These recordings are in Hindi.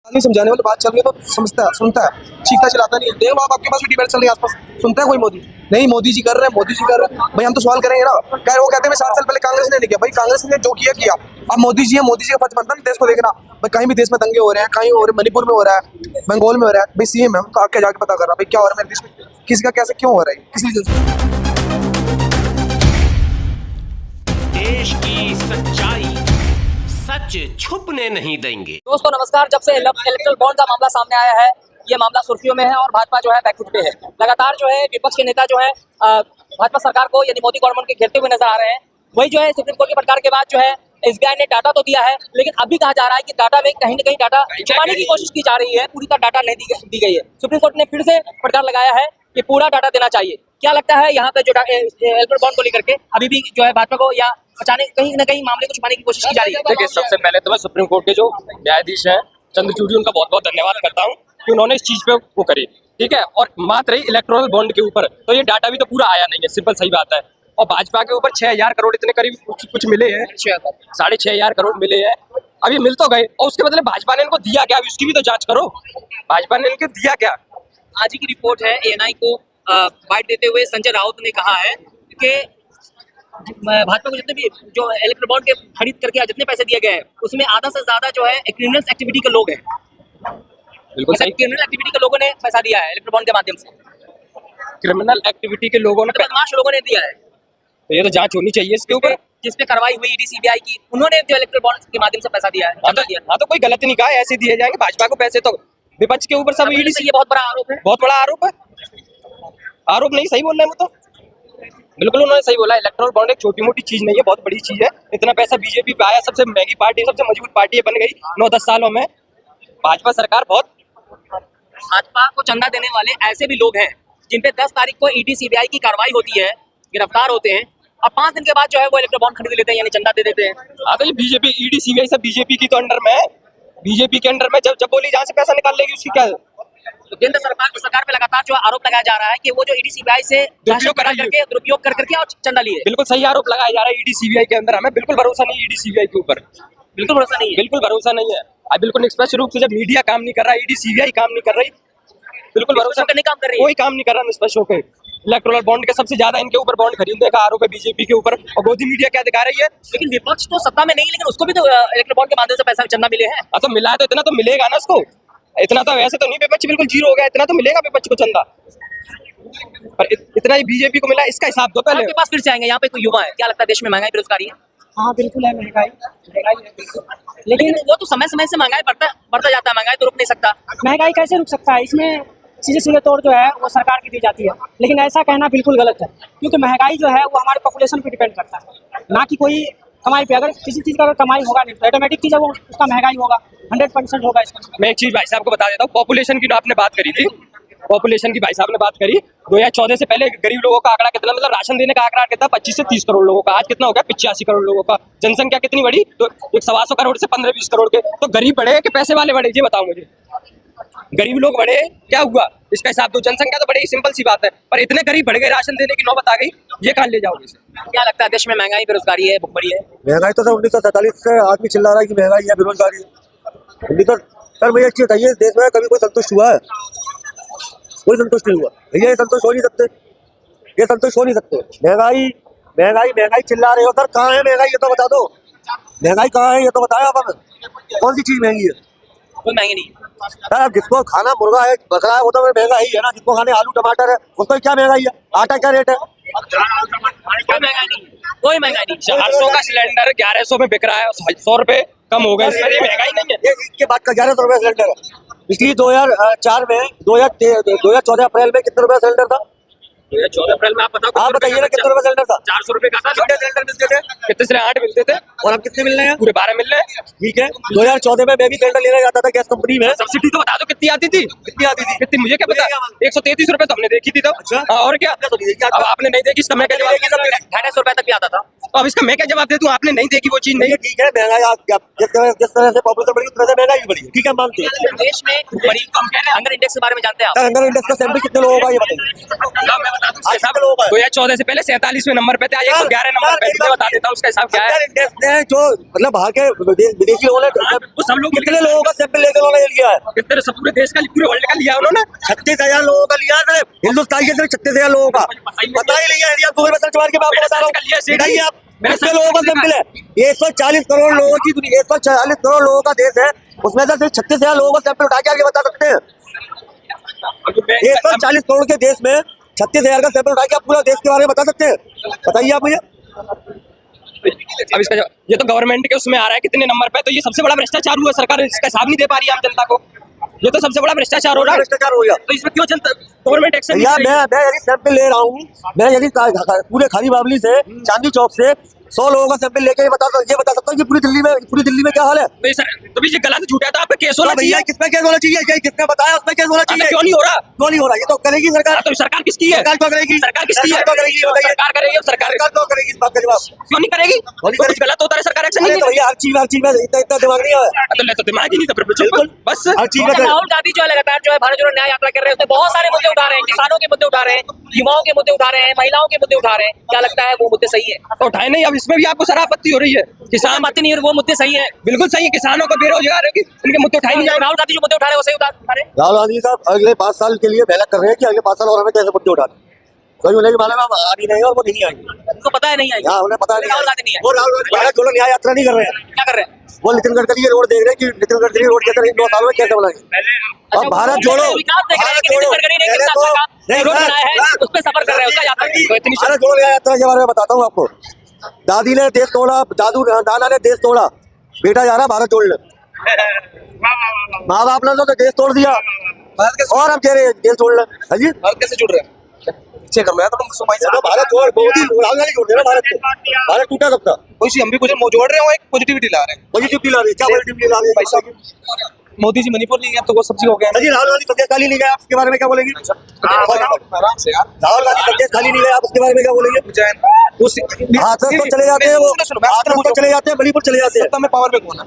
आदमी समझाने वाली बात चल रही है तो समझता है, सुनता है, चीखता चिल्लाता नहीं है। देखो आप, आपके पास भी डिबेट चल रही है आसपास, सुनता है कोई मोदी? नहीं, मोदी जी कर रहे हैं, मोदी जी कर रहे हैं। भाई हम तो सवाल करेंगे ना। कह वो कहते हैं मैं 7 साल पहले कांग्रेस ने नहीं किया। भाई कांग्रेस ने जो किया किया, अब मोदी जी है, मोदी जी का फर्ज बनता है देश को देखना। भाई कहीं भी देश में दंगे हो रहे हैं, कहीं हो रहे, मणिपुर में हो रहा है, बंगाल में हो रहा है, भाई सीएम है उनका आके जाके पता कर रहा है भाई क्या हो रहा है मेरे देश में, किसका कैसे क्यों हो रहा है, किस रीजन से। देश की सच्चाई सच छुपने नहीं देंगे। दोस्तों नमस्कार। जब से इलेक्ट्रल बॉन्ड का मामला सामने आया है, ये मामला सुर्खियों में है और भाजपा जो है बैकफुट पे है। लगातार जो है विपक्ष के नेता जो है भाजपा सरकार को यानी मोदी गवर्नमेंट के घेरते हुए नजर आ रहे हैं। वही जो है सुप्रीम कोर्ट के फटकार के बाद जो है एसबीआई ने डाटा तो दिया है, लेकिन अभी कहा जा रहा है कि डाटा में कहीं न कहीं डाटा छुपाने की कोशिश की जा रही है, पूरी तरह डाटा नहीं दी गई है। सुप्रीम कोर्ट ने फिर से फटकार लगाया है कि पूरा डाटा देना चाहिए। क्या लगता है यहाँ पे जो इलेक्ट्रल बॉन्ड को लेकर के अभी भी जो है भाजपा को या बचाने कहीं न कहीं मामले को छुपाने की कोशिश की जा रही है? देखिए, सबसे पहले तो मैं सुप्रीम कोर्ट के जो न्यायाधीश हैं चंद्रचूड़, उनका बहुत बहुत धन्यवाद करता हूँ कि उन्होंने इस चीज पे वो करी, ठीक है। और बात रही इलेक्ट्रल बॉन्ड के ऊपर, तो ये डाटा भी तो पूरा आया नहीं है, सिंपल सही बात है। और भाजपा के ऊपर 6,000 करोड़ इतने करीब कुछ मिले हैं, 6,500 करोड़ मिले हैं। अब ये मिल तो गए, और उसके बदले भाजपा ने इनको दिया क्या, अभी उसकी भी तो जांच करो। भाजपा ने इनको दिया क्या? आज ही की रिपोर्ट है, एएनआई को बाइट देते हुए संजय राउत ने कहा है कि भाजपा को जितने भी जो इलेक्ट्रल बॉन्ड के खरीद करके जितने पैसे दिए गए हैं, उसमें आधा से ज्यादा जो है क्रिमिनल एक्टिविटी के लोग हैं। बिल्कुल सही, क्रिमिनल एक्टिविटी के लोगों ने पैसा दिया है इलेक्ट्रल बॉन्ड के माध्यम से। क्रिमिनल एक्टिविटी के लोगों ने, बदमाश लोगों ने दिया है। तो ये तो जांच होनी चाहिए इसके ऊपर। जिस पे कार्रवाई हुई ईडी सीबीआई की, उन्होंने जो इलेक्ट्रल बॉन्ड के माध्यम से पैसा दिया है, चंदा दिया है। हाँ, तो कोई गलत नहीं कहा, ऐसे दिए जाएंगे भाजपा को पैसे, तो विपक्ष के ऊपर सब ईडी से। ये बहुत बड़ा आरोप है, बहुत बड़ा आरोप है। आरोप नहीं, सही बोल रहे हैं वो तो, बिल्कुल उन्होंने सही बोला। इलेक्ट्रल बॉन्ड एक छोटी मोटी चीज नहीं है, बहुत बड़ी चीज है। इतना पैसा बीजेपी पे आया, सबसे महंगी पार्टी, सबसे मजबूत पार्टी बन गई 9-10 सालों में। भाजपा सरकार बहुत, भाजपा को चंदा देने वाले ऐसे भी लोग हैं जिन पे 10 तारीख को ईडी सीबीआई की कार्रवाई होती है, गिरफ्तार होते हैं, और 5 दिन के बाद जो है वो इलेक्ट्रल बॉन्ड खरीद लेते हैं, यानी चंदा दे देते हैं। हाँ, तो ये बीजेपी, ईडी सीबीआई सब बीजेपी की तो अंडर में है। बीजेपी के अंडर में जब बोली जहाँ से पैसा निकाल लेगी उसकी क्या? तो केंद्र सरकार पे लगातार जो आरोप लगाया जा रहा है कि वो जो ईडी सीबीआई से दुरुपयोग कर करके और चंदा लिए। बिल्कुल सही आरोप लगाया जा रहा है ईडी सीबीआई के अंदर। हमें बिल्कुल भरोसा नहीं ईडी सीबीआई के ऊपर, बिल्कुल भरोसा नहीं है, बिल्कुल भरोसा नहीं है। अब बिल्कुल निष्पक्ष रूप से जब मीडिया काम नहीं कर रहा, ईडी सीबीआई काम नहीं कर रही, बिल्कुल भरोसा नहीं काम कर रही है, कोई काम नहीं कर रहा निष्पक्ष होकर। इलेक्ट्रल बॉन्ड के सबसे ज्यादा इनके ऊपर बॉन्ड खरीदने का आरोप है बीजेपी के ऊपर, और गोदी मीडिया क्या दिखा रही है। लेकिन विपक्ष तो सत्ता में नहीं, लेकिन उसको भी तो इलेक्ट्रल बॉन्ड के माध्यम से पैसा चंदा मिले हैं। तो मिला है, तो इतना तो मिलेगा ना उसको। इतना तो वैसे तो नहीं, विपक्ष बिल्कुल जीरो हो गया, इतना तो मिलेगा विपक्ष को चंदा, पर इतना ही बीजेपी को मिला, इसका हिसाब दो पहले। आपके पास फिर से आएंगे, यहाँ पे कोई युवा है, क्या लगता है देश में महंगाई बेरोजगारी है? हाँ बिल्कुल है, महंगाई है बिल्कुल। लेकिन वो तो समय समय से महंगाई बढ़ता जाता है, महंगाई तो रुक नहीं सकता। महंगाई कैसे रुक सकता है? इसमें सीधे तौर जो है वो सरकार की दी जाती है, लेकिन ऐसा कहना बिल्कुल गलत है, क्योंकि महंगाई जो है वो हमारे पॉपुलेशन पे डिपेंड करता है, ना कि कोई कमाई पे। अगर किसी चीज़ का अगर कमाई होगा नहीं तो ऑटोमेटिक चीज़ है वो, उसका महंगाई होगा, 100% होगा इसका। मैं एक चीज भाई साहब को बता देता हूँ, पॉपुलेशन की जो आपने बात करी थी, पॉपुलेशन की भाई साहब ने बात करी, 2014 से पहले गरीब लोगों का आंकड़ा कितना, मतलब राशन देने का आंकड़ा कितना, 25 से 30 करोड़ लोगों का। आज कितना हो गया? 85 करोड़ लोगों का। जनसंख्या कितनी बढ़ी? तो 125 करोड़ से 15-20 करोड़ के। तो गरीब बढ़े कि पैसे वाले बढ़े, ये बताओ मुझे। गरीब लोग बढ़े, क्या हुआ इसका हिसाब दो। जनसंख्या तो बढ़ी, सिंपल सी बात है, पर इतने गरीब बढ़ गए, राशन देने की नौबत आ गई, ये कहाँ ले जाओगे? क्या लगता है देश में महंगाई बेरोजगारी है, भुखमरी है? महंगाई तो सर 1947 से आदमी चिल्ला रहा है कि महंगाई है, बेरोजगारी है। सर मुझे एक चीज बताइए, देश में कभी कोई संतुष्ट हुआ है? कोई संतुष्ट नहीं हुआ। भैया ये संतुष्ट हो नहीं सकते, ये संतुष्ट हो नहीं सकते। महंगाई महंगाई महंगाई चिल्ला रहे हो सर, कहाँ है महंगाई? ये तो बता दो, महंगाई कहाँ है ये तो बताया आप हमें। कौन सी चीज महंगी है? कोई महंगी नहीं सर, जिसको खाना मुर्गा है, बकरा है, वो तो महंगा ही है ना। जिसको खाने आलू टमाटर है, उसको क्या महंगाई है? आटा क्या रेट है? कोई महंगाई नहीं, कोई महंगाई नहीं। 400 का सिलेंडर 1100 में बिक रहा है, 100 रुपए कम हो गए, इसमें ये महंगाई नहीं है। ये इसके बाद का 1100 रुपये सिलेंडर है। इसलिए 2004 में 2014 अप्रैल में कितने रुपए सिलेंडर था? 14 अप्रैल में आप बताओ, आप बताइए ना कितने रुपए सिलेंडर था? 400 रुपए का था। कितने सिलेंडर मिलते थे? कितने से 8 मिलते थे, और अब कितने मिल रहे हैं? पूरे 12 मिल रहे हैं। ठीक है, 2014 में मैं भी सिलेंडर लेने जाता था गैस कंपनी में। सब्सिडी तो बता दो कितनी आती थी? कितनी आती थी? कितनी, मुझे क्या पता। 133 रुपए तो हमने देखी थी तब। अच्छा। और क्या? अब आपने नहीं देखी, इसका मैं क्या जवाब? 250 रुपए तक भी आता था। तो अब इसका मैं क्या जवाब दे दूं? आपने नहीं देखी वो चीज नहीं। ठीक है, महंगाई जिस तरह से पॉपुलेशन बढ़ी, उस तरह से महंगाई भी बढ़ी। ठीक है, मानते हैं। देश में हंगर इंडेक्स के बारे में जानते हैं आप? हंगर इंडेक्स का सैंपल कितने लोगों का ये बताइए। 2014 से पहले 47वें नंबर पे थे, आज 111 नंबर पे थे। बता देता हूँ उसका हिसाब क्या है। जो मतलब बाहर के विदेशी लोगों ने वो सब लोग कितने लोगों का सैंपल लेकर उन्होंने लिया है? कितने सब पूरे देश का, पूरे वर्ल्ड का लिया उन्होंने। 36,000 लोगों का लिया है सिर्फ हिंदुस्तान के, सिर्फ 36,000 लोगों का पता ही नहीं है। इंडिया गूगल में सर्च मार के मैं आपको बता रहा हूँ, बताइए आप कितने लोगों का सैंपल है? 140 करोड़ लोगों की दुनिया, 140 करोड़ लोगों का देश है, उसमें से सिर्फ 36,000 लोगों का सैंपल उठा के आगे बता सकते हैं? 140 करोड़ के देश में 36,000 का सैंपल उठा के आप पूरा देश के बारे में बता सकते हैं? बताइए आप मुझे। अब इसका ये तो गवर्नमेंट के उसमें आ रहा है कितने नंबर पे, तो ये सबसे बड़ा भ्रष्टाचार हुआ। सरकार इसका हिसाब नहीं दे पा रही है आम जनता को, ये तो सबसे बड़ा भ्रष्टाचार हो रहा है। भ्रष्टाचार हो गया तो इसमें क्यों जनता गवर्नमेंट एक्शन? भैया मैं यदि सैंपल ले रहा हूँ, मैं यदि पूरे खारी बावली से चांदनी चौक से 100 लोगों का सैंपल लेके ये बता सकता हूँ कि पूरी दिल्ली में क्या हाल है। तो सर तो भी ये गलत झूठ है, तो आप पे केस होना भैया चाहिए। किस पे केस होना चाहिए? किसने बताया उसमें केस होना चाहिए? क्यों नहीं हो रहा? क्यों नहीं हो रहा? ये तो करेगी सरकार। तो सरकार किसकी है? सरकार क्यों करेगी? सरकार किसकी है? सरकार क्यों करेगी? बताइए। सरकार करेगी। सरकार क्यों करेगी? इस बात का जवाब क्यों नहीं करेगी? कुछ गलत होता है सरकार एक्शन नहीं तो लेती। भैया हर चीज में इतना दिमाग नहीं है। तो ले तो दिमाग ही नहीं था बिल्कुल बस। हर चीज में राहुल गांधी जो है लगातार जो है भारत जोड़ो न्याय यात्रा कर रहे हैं, उसमें बहुत सारे मुद्दे उठा रहे हैं, किसानों के मुद्दे उठा रहे हैं, युवाओं के मुद्दे उठा रहे हैं, महिलाओं के मुद्दे उठा रहे हैं। क्या लगता है वो मुद्दे सही है? तो उठाए नहीं, अब इसमें भी आपको सारा आपत्ति हो रही है। किसान बातें नहीं है, वो मुद्दे सही है, बिल्कुल सही है। किसानों को बेरोजगार है कि उनके मुद्दे उठाए नहीं जाए। राहुल गांधी जो मुद्दे उठा रहे हैं वो सही उठा रहे हैं। राहुल गांधी साहब अगले 5 साल के लिए मेहनत कर रहे हैं कि अगले 5 साल और हमें कैसे मुद्दे उठाने, कोई उन्हें मालूम है आ नहीं और वो नहीं आएंगे, उनको पता है नहीं आएगी। हाँ उन्हें पता नहीं। राहुल गांधी नहीं है, वो राहुल गांधी भारत जोड़ो न्याय यात्रा नहीं कर रहे हैं, क्या कर रहे हैं? वो नितिन गडकरी ये रोड देख रहे हैं कि नितिन गडकरी रोड कैसे 9 साल में कैसे बनाएंगे। अब भारत जोड़ो, विकास देख रहे हैं कि नितिन गडकरी ने कितना अच्छा काम रोड बनाया है, उस पे सफर कर रहे हैं, उसका यात्रा तो इतनी भारत जोड़ो न्याय यात्रा के बारे में बताता हूँ आपको। दादी ने देश तोड़ा, दादा ने देश तोड़ा, बेटा जा रहा भारत जोड़ने। माँ बाप ने तो देश तोड़ दिया और अब कह रहे देश जोड़ ले। हाँ जी, भारत कैसे जुड़ रहे हैं? चेक कर लो यार, तुम सुमाई से तो भारत जोड़, मोदी राहुल गांधी जोड़ देना भारत को। भारत टूटा कब था? कोई सी हम भी कुछ जोड़ रहे हो, एक पॉजिटिविटी ला रहे हैं। पॉजिटिविटी ला रही है, क्या पॉजिटिविटी ला रही है? भाई साहब मोदी जी मणिपुर नहीं गए, अब तो वो सब्जी हो गया। हाँ जी, राहुल गांधी प्रदेश खाली नहीं गए, आप उसके बारे में क्या बोलेंगे? आराम से यार, राहुल गांधी प्रदेश खाली नहीं गए, आप उसके बारे में क्या बोलेंगे? उज्जैन हाथरस तो चले जाते हैं, वो हाथरस तो चले जाते हैं, मणिपुर चले जाते हैं। सत्ता में पावर में कौन है?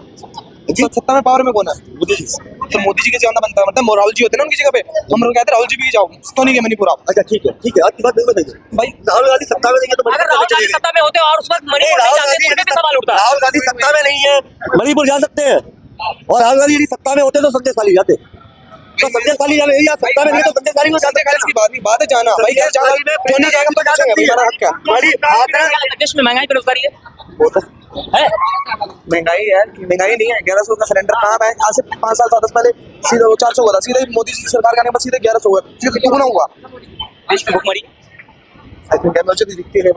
सत्ता में पावर में कौन है? मोदी जी। तो मोदी जी के जाना बनता है, मतलब राहुल जी होते हैं ना उनकी जगह पे। हम लोग कहते हैं राहुल जी भी जाओ, तो नहीं गए मणिपुर आप। अच्छा ठीक है, आपकी बात नहीं बताइए भाई राहुल गांधी सत्ता में नहीं है तो अगर राहुल गांधी सत्ता में होते और उस वक्त मणिपुर नहीं जाते तो उन्हें भी सवाल उठता। राहुल गांधी सत्ता में नहीं है, मणिपुर जा सकते हैं। और राहुल गांधी यदि सत्ता में होते तो संदेश खाली जाते, तो संदेश खाली जाने या सत्ता में नहीं तो संदेश खाली हो जाते। की बात नहीं, बात है जाना भाई, क्या जाना जो नहीं जाएगा तो जाएगा भाई, हमारा हक क्या? देश में महंगाई बेरोजगारी है। महंगाई है, महंगाई नहीं है। 1100 का सिलेंडर कहाँ है? आज से 5 साल 7 पहले सीधा 400 हुआ था, सीधे मोदी जी की सरकार का सीधे 1100 हुआ, सीधे कितना हुआ? देश में भुखमरी, दिखती है।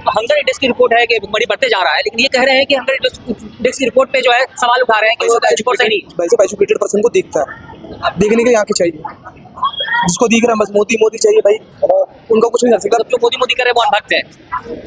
हंगर इंडेक्स की रिपोर्ट है कि भुखमरी बढ़ते जा रहा है, लेकिन ये कह रहे हैं कि हंगर इंडेक्स की रिपोर्ट पे जो है सवाल उठा रहे हैं कि वो रिपोर्ट सही नहीं। वैसे एजुकेटेड पर्सन को दिखता है, देखने के लिए आंखें चाहिए, जिसको दिख रहा है बस मोदी मोदी चाहिए भाई, उनका कुछ नहीं कर सकता। जो मोदी मोदी करे वो अनभक्त है।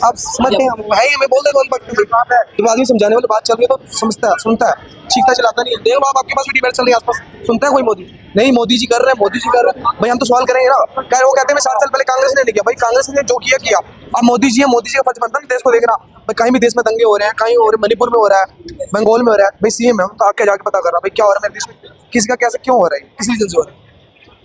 आप समझते हैं भाई, हमें बोल दे जब आदमी समझाने वाली बात चल रही है तो समझता है, सुनता है, चीखता चलाता नहीं है। देखो आप, आपके पास भी डिबेट चल रही है आसपास, सुनता है कोई मोदी? नहीं, मोदी जी कर रहे हैं, मोदी जी कर रहे हैं भाई, हम तो सवाल करेंगे ना। क्या वो कहते हैं 60 साल पहले कांग्रेस ने नहीं किया? भाई कांग्रेस ने जो किया। अब मोदी जी है, मोदी जी का फर्ज बनता है देश को देखना। भाई कहीं भी देश में दंगे हो रहे हैं, कहीं हो रहे हैं, मणिपुर में हो रहा है, बंगाल में हो रहा है, भाई सीएम है तो आके जाके पता कर रहा है भाई क्या हो रहा है मेरे देश में, किसका कैसे क्यों हो रहा है, किस रीजन से हो रहा है।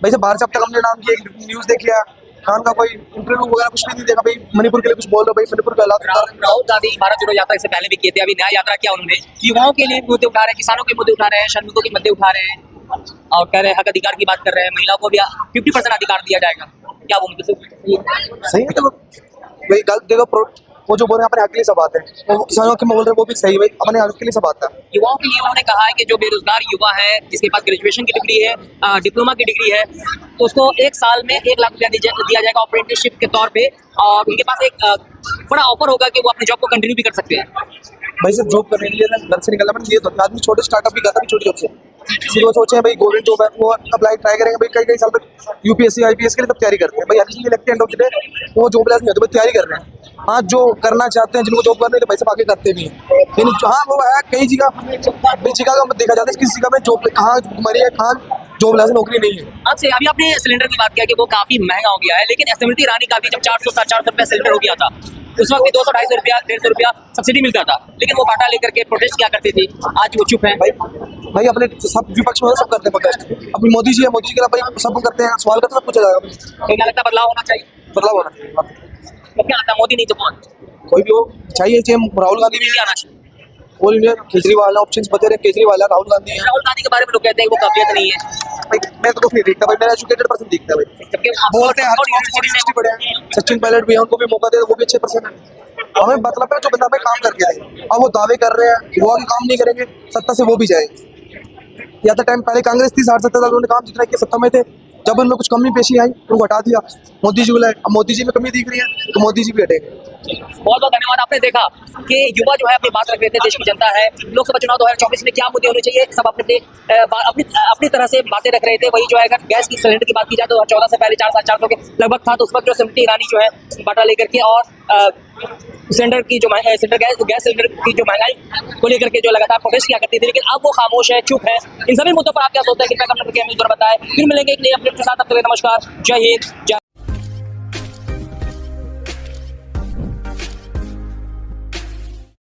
भाई जब बाहर से अब तक हमने नाम की एक न्यूज़ देख लिया, खान का कोई इंटरव्यू वगैरह कुछ भी नहीं देखा भाई, मणिपुर के लिए कुछ बोल रहे भाई, मणिपुर के हालात। राहुल गांधी भारत जोड़ो यात्रा इससे पहले भी किए थे, अभी न्याय यात्रा किया उन्होंने, युवाओं के लिए मुद्दे उठा रहे हैं, किसानों के मुद्दे उठा रहे हैं, श्रमिकों के मुद्दे उठा रहे हैं और कह रहे हैं हक अधिकार की बात कर रहे हैं, महिलाओं को भी 50% अधिकार दिया जाएगा। क्या वो मुद्दे सही है? तो भाई गलत देखो, वो जो बोल रहे हैं अपने हक के लिए सब आते हैं, वो किसानों के बोल रहे हैं वो भी सही भाई, अपने हक के लिए सब आता है। युवाओं के लिए उन्होंने कहा है कि जो बेरोजगार युवा है, जिसके पास ग्रेजुएशन की डिग्री है, डिप्लोमा की डिग्री है, तो उसको 1 साल में 1 लाख रुपया दिया जाएगा अप्रेंटिसशिप के तौर पे, और उनके पास एक बड़ा ऑफर होगा कि वो अपनी जॉब को कंटिन्यू भी कर सकते हैं। भाई सिर्फ जॉब करने के लिए ना घर से निकलना पड़ता है, तो आदमी छोटे स्टार्टअप भी करता है, छोटी जॉब से किसी को सोचे हैं भाई गवर्नमेंट जॉब है वो अप्लाई ट्राई करेंगे भाई, कई साल तक यूपीएससी आईपीएस के लिए सब तैयारी करते हैं भाई, हर चीज़ लगती है एंड ऑफ द डे वो जॉब लेस नहीं होते, तैयारी कर रहे हैं। हाँ जो करना चाहते हैं, जिनको जॉब करने के पैसे आगे करते भी हैं, लेकिन हाँ वो है कई जगह का देखा जाता है, किसी जगह में जॉब कहाँ मरी है, कहाँ जॉब लेस नौकरी नहीं है। आपसे अभी आपने सिलेंडर की बात किया कि वो काफी महंगा हो गया है, लेकिन स्मृति ईरानी का भी जब 400-450 रुपया सिलेंडर हो गया था, उस वक्त भी 200-250 रुपया 150 रुपया सब्सिडी मिलता था, लेकिन वो बाटा लेकर के प्रोटेस्ट किया करते थे, आज वो चुप है। भाई अपने सब विपक्ष में सब करते हैं प्रोटेस्ट, अभी मोदी जी है, मोदी जी के लिए भाई सब करते हैं, सवाल करते हैं, सब कुछ जाएगा। क्या लगता है बदलाव होना चाहिए? बदलाव होना चाहिए। तो क्या आता है, मोदी नहीं तो कौन? कोई भी हो चाहिए राहुल गांधी भी क्या आना चाहिए? ऑल इंडिया केजरीवाल ऑप्शंस बते रहे, केजरीवाल है, राहुल गांधी है। राहुल गांधी के बारे में लोग कहते हैं वो काबिलियत नहीं है, भाई मैं तो कुछ नहीं देखता भाई, मेरा एजुकेटेड पर्सन दिखता है भाई। जबकि बोलते हैं हर ऑक्सफोर्ड चीज यूनिवर्सिटी यूनिवर्सिटी पढ़े हैं, सचिन पायलट भी है, उनको भी मौका दे, वो भी अच्छे पर्सन है। हमें मतलब है जो बंदा पे काम करके आए, अब वो दावे कर रहे हैं, वो आगे काम नहीं करेंगे, सत्ता से वो भी जाएंगे। या तो टाइम पहले कांग्रेस थी, 60-70 साल उन्होंने काम जितना किया, सत्ता में थे, जब उनमें कुछ कमी पेशी आई उनको हटा दिया, मोदी जी बुलाए, अब मोदी जी में कमी दिख रही है तो मोदी जी भी हटेंगे। बहुत बहुत धन्यवाद। आपने देखा कि युवा जो है अपनी बात रख रहे थे, देश की जनता है, लोकसभा चुनाव 2024 में क्या मुद्दे होने चाहिए, सब अपने अपनी तरह से बातें रख रहे थे। वही जो है अगर गैस की सिलेंडर की बात की जाए तो 2014 से पहले 4,400 के लगभग था, तो उस वक्त जो स्मृति ईरानी जो है बाटा लेकर के और सिलेंडर की जो गैस सिलेंडर की जो महंगाई को लेकर के जो लगातार प्रोटेस्ट किया करती थी, लेकिन अब वो खामोश है, चुप है। इन सभी मुद्दों पर आप क्या सोचते हैं, कृपया कमेंट करके हमें जरूर बताएं। फिर मिलेंगे एक नई अपडेट के साथ, तब तक के लिए नमस्कार, जय हिंद, जय